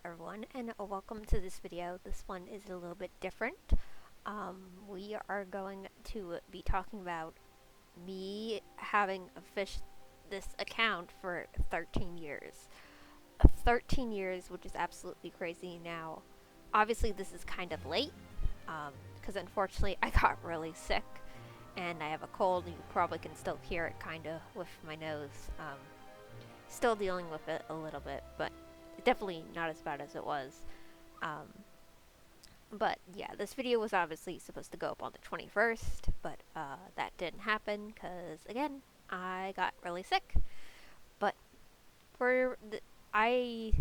everyone, and welcome to this video. This one is a little bit different. We are going to be talking about me having fished this account for 13 years. 13 years, which is absolutely crazy. Now, obviously this is kind of late, because unfortunately I got really sick, and I have a cold. You probably can still hear it kinda with my nose. Still dealing with it a little bit, but definitely not as bad as it was. But yeah, this video was obviously supposed to go up on the 21st, but that didn't happen because, again, I got really sick. But for the, I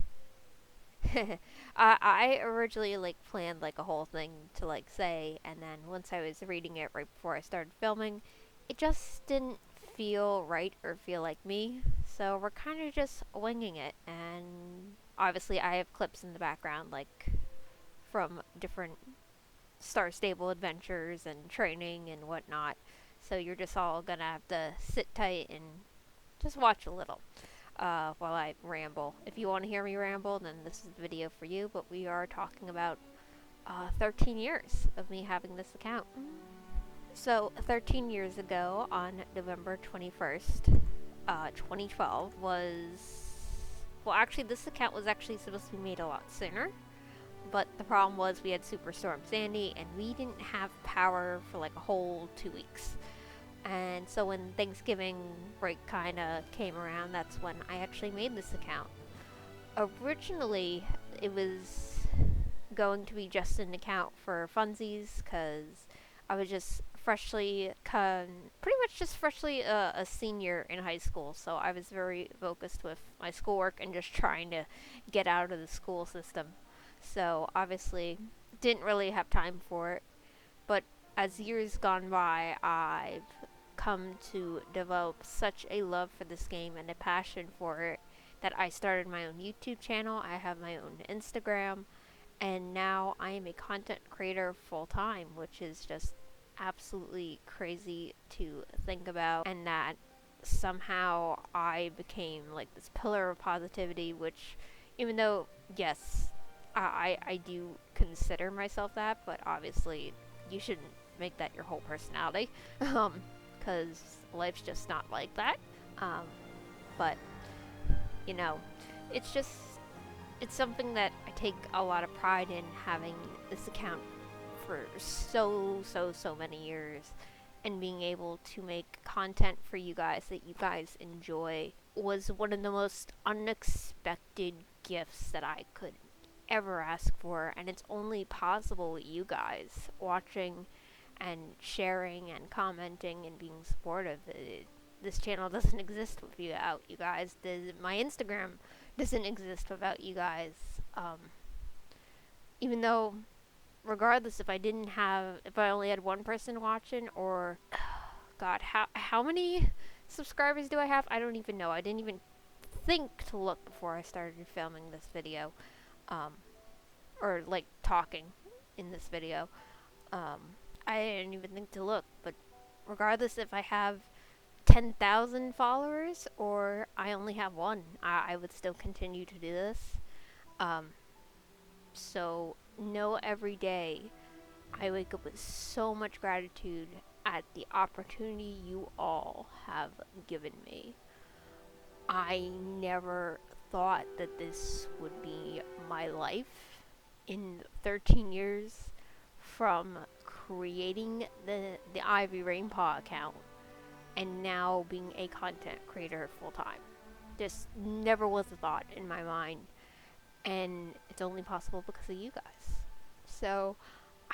I originally planned a whole thing to say, and then once I was reading it right before I started filming, it just didn't feel right or feel like me. So we're kind of just winging it, and obviously I have clips in the background from different Star Stable adventures and training and whatnot. So you're just all gonna have to sit tight and just watch a little while I ramble. If you want to hear me ramble, then this is the video for you. But we are talking about 13 years of me having this account. So 13 years ago, on November 21st, 2012 actually this account was actually supposed to be made a lot sooner, but the problem was we had Superstorm Sandy and we didn't have power for a whole 2 weeks. And so when Thanksgiving break kind of came around, that's when I actually made this account. Originally, it was going to be just an account for funsies, because I was just freshly a senior in high school, so I was very focused with my schoolwork and just trying to get out of the school system. So obviously didn't really have time for it. But as years gone by, I've come to develop such a love for this game and a passion for it that I started my own YouTube channel. I have my own Instagram, and now I am a content creator full time, which is just absolutely crazy to think about. And that somehow I became this pillar of positivity, which, even though, yes, I do consider myself that, but obviously you shouldn't make that your whole personality, because life's just not like that. But, it's just, it's something that I take a lot of pride in, having this account for so many years, and being able to make content for you guys that you guys enjoy was one of the most unexpected gifts that I could ever ask for. And it's only possible with you guys watching and sharing and commenting and being supportive. This channel doesn't exist without you guys. My Instagram doesn't exist without you guys. Even though, regardless, if I only had one person watching, or God, how many subscribers do I have? I don't even know. I didn't even think to look before I started filming this video, or talking in this video. I didn't even think to look. But regardless if I have 10,000 followers or I only have one, I would still continue to do this. So know every day I wake up with so much gratitude at the opportunity you all have given me. I never thought that this would be my life in 13 years, from creating the Ivy Rainpaw account and now being a content creator full time. Just never was a thought in my mind, and it's only possible because of you guys. So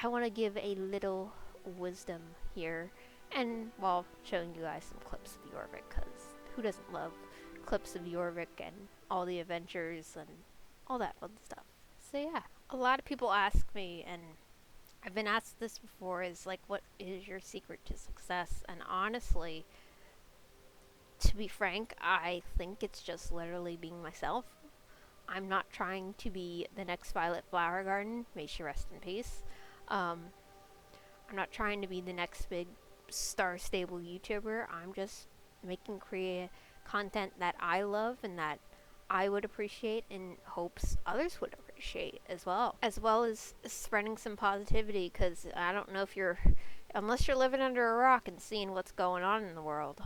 I want to give a little wisdom here, and while showing you guys some clips of Jorvik, because who doesn't love clips of Jorvik and all the adventures and all that fun stuff. So yeah, a lot of people ask me, and I've been asked this before, is what is your secret to success? And honestly, to be frank, I think it's just literally being myself. I'm not trying to be the next Violet Flower Garden, may she rest in peace. I'm not trying to be the next big Star Stable YouTuber. I'm just making content that I love and that I would appreciate, in hopes others would appreciate. appreciate as well as spreading some positivity, because I don't know if you're, unless you're living under a rock and seeing what's going on in the world,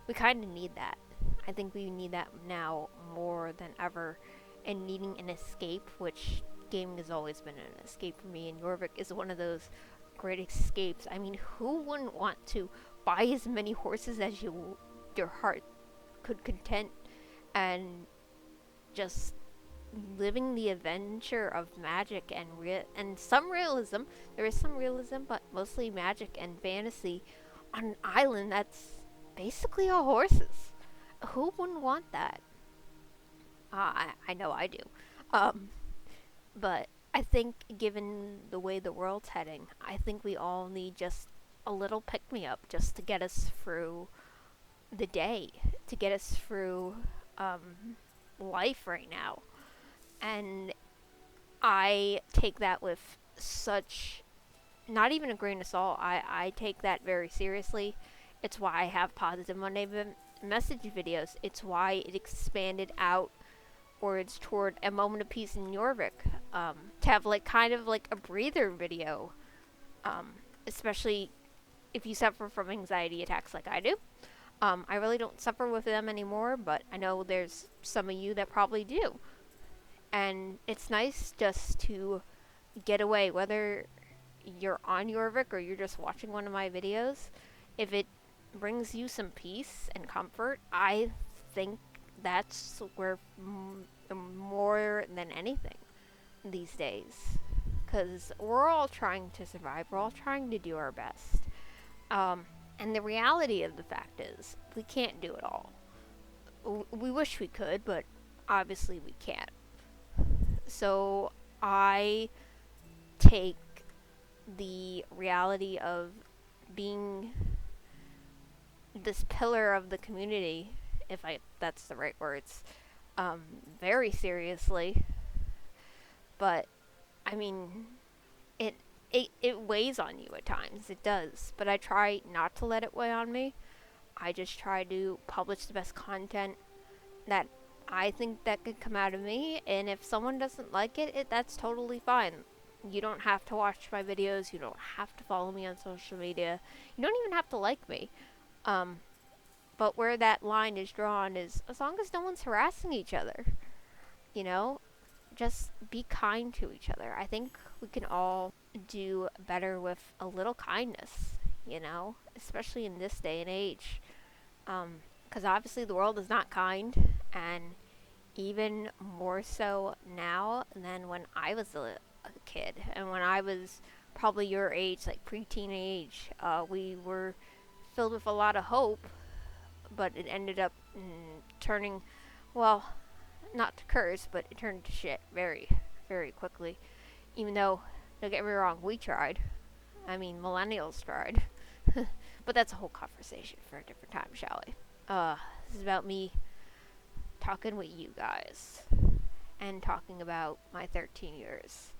we kind of need that. I think we need that now more than ever, and needing an escape, which gaming has always been an escape for me, and Jorvik is one of those great escapes. I mean, who wouldn't want to buy as many horses as your heart could content, and just living the adventure of magic and some realism. There is some realism, but mostly magic and fantasy on an island that's basically all horses. Who wouldn't want that? I know I do. But I think, given the way the world's heading, I think we all need just a little pick me up just to get us through the day, to get us through life right now. And I take that with such, not even a grain of salt. I take that very seriously. It's why I have Positive Monday message videos. It's why it expanded out words toward a moment of peace in Jorvik, to have like kind of like a breather video, especially if you suffer from anxiety attacks like I do. I really don't suffer with them anymore, but I know there's some of you that probably do. And it's nice just to get away, whether you're on Jorvik or you're just watching one of my videos. If it brings you some peace and comfort, I think that's where more than anything these days. Because we're all trying to survive, we're all trying to do our best. And the reality of the fact is, we can't do it all. We wish we could, but obviously we can't. So I take the reality of being this pillar of the community, if that's the right words, very seriously. But I mean, it weighs on you at times. It does, but I try not to let it weigh on me. I just try to publish the best content that I think that could come out of me, and if someone doesn't like it, that's totally fine. You don't have to watch my videos, you don't have to follow me on social media, you don't even have to like me. But where that line is drawn is, as long as no one's harassing each other, you know, just be kind to each other. I think we can all do better with a little kindness, you know, especially in this day and age. Because obviously the world is not kind, and even more so now than when I was a kid, and when I was probably your age, like pre-teenage. We were filled with a lot of hope, but it ended up turning, well, not to curse, but it turned to shit very, very quickly. Even though, don't get me wrong, we tried. I mean, millennials tried. But that's a whole conversation for a different time, shall we? This is about me talking with you guys and talking about my 13 years,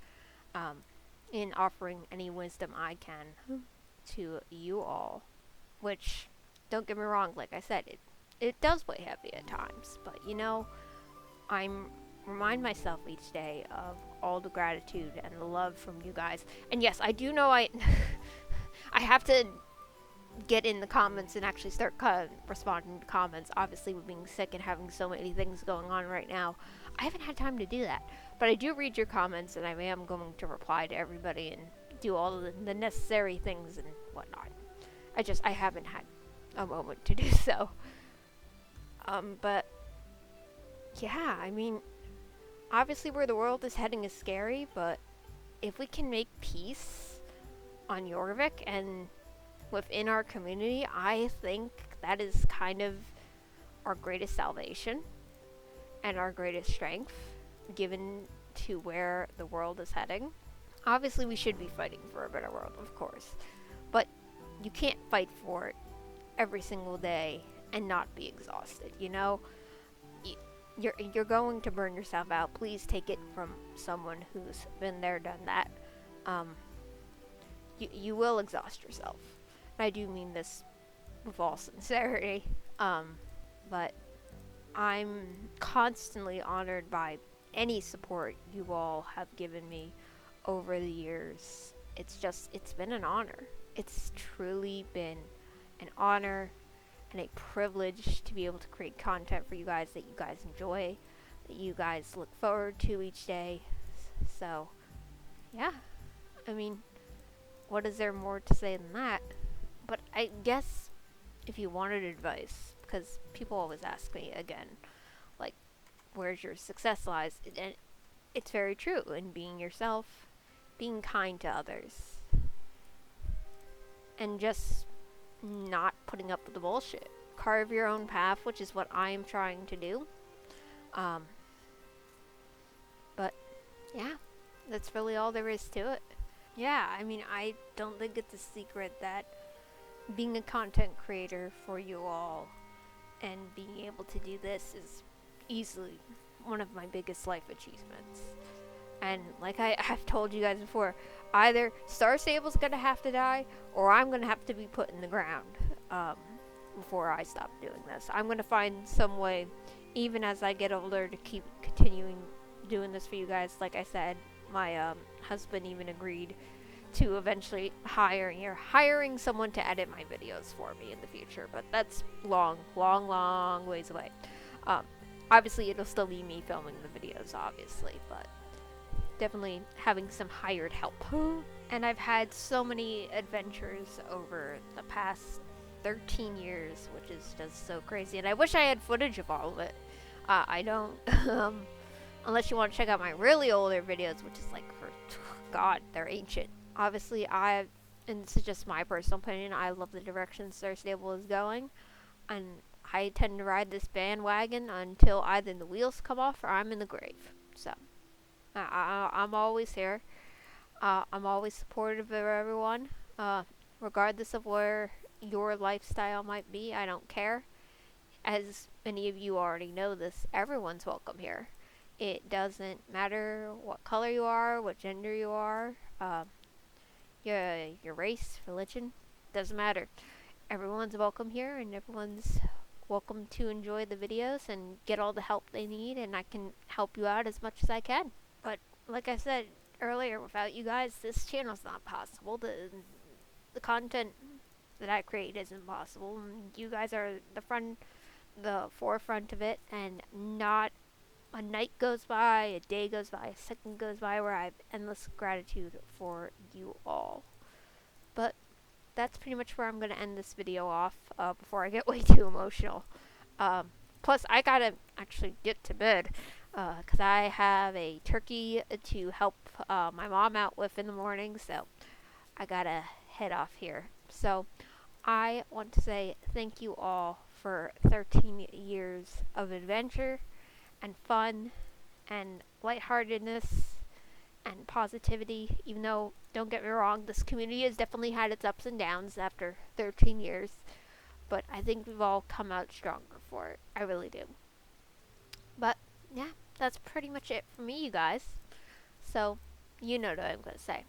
in offering any wisdom I can to you all, which, don't get me wrong, like I said, it does weigh heavy at times, but you know, I'm remind myself each day of all the gratitude and the love from you guys. And yes, I do know I have to get in the comments and actually start responding to comments. Obviously, with being sick and having so many things going on right now, I haven't had time to do that. But I do read your comments, and I am going to reply to everybody and do all of the necessary things and whatnot. I haven't had a moment to do so. But yeah, I mean, obviously where the world is heading is scary, but if we can make peace on Jorvik and within our community, I think that is kind of our greatest salvation and our greatest strength, given to where the world is heading. Obviously, we should be fighting for a better world, of course, but you can't fight for it every single day and not be exhausted, you know? You're going to burn yourself out. Please take it from someone who's been there, done that. You will exhaust yourself. And I do mean this with all sincerity. But I'm constantly honored by any support you all have given me over the years. It's been an honor. It's truly been an honor and a privilege to be able to create content for you guys that you guys enjoy, that you guys look forward to each day. So, yeah. I mean, what is there more to say than that? But I guess if you wanted advice, because people always ask me again, like, where's your success lies? And it's very true in being yourself, being kind to others, and just not putting up with the bullshit. Carve your own path, which is what I am trying to do. Um, but yeah, that's really all there is to it. Yeah, I mean, I don't think it's a secret that being a content creator for you all and being able to do this is easily one of my biggest life achievements. And like I've told you guys before, either Star Stable's gonna have to die, or I'm gonna have to be put in the ground before I stop doing this. I'm gonna find some way, even as I get older, to keep continuing doing this for you guys. Like I said, my husband even agreed to eventually hiring someone to edit my videos for me in the future, but that's long ways away. Obviously it'll still be me filming the videos, obviously, but definitely having some hired help. And I've had so many adventures over the past 13 years, which is just so crazy, and I wish I had footage of all of it. I don't, unless you want to check out my really older videos, which is like, for God, they're ancient. Obviously, and this is just my personal opinion, I love the direction Star Stable is going, and I tend to ride this bandwagon until either the wheels come off or I'm in the grave. So, I'm always here. I'm always supportive of everyone, regardless of where your lifestyle might be. I don't care. As many of you already know this, everyone's welcome here. It doesn't matter what color you are, what gender you are, your race, religion, doesn't matter. Everyone's welcome here, and everyone's welcome to enjoy the videos and get all the help they need, and I can help you out as much as I can. But like I said earlier, without you guys, this channel's not possible. The content that I create isn't possible, and you guys are the forefront of it, and not a night goes by, a day goes by, a second goes by where I have endless gratitude for you all. But that's pretty much where I'm going to end this video off before I get way too emotional. Plus, I gotta actually get to bed because I have a turkey to help my mom out with in the morning, so I gotta head off here. So I want to say thank you all for 13 years of adventure and fun and lightheartedness and positivity. Even though, don't get me wrong, this community has definitely had its ups and downs after 13 years, but I think we've all come out stronger for it. I really do. But yeah, that's pretty much it for me, you guys. So you know what I'm going to say.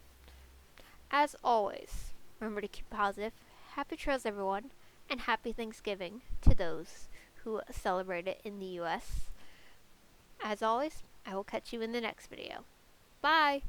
As always, remember to keep positive. Happy trails, everyone, and happy Thanksgiving to those who celebrate it in the US. As always, I will catch you in the next video. Bye!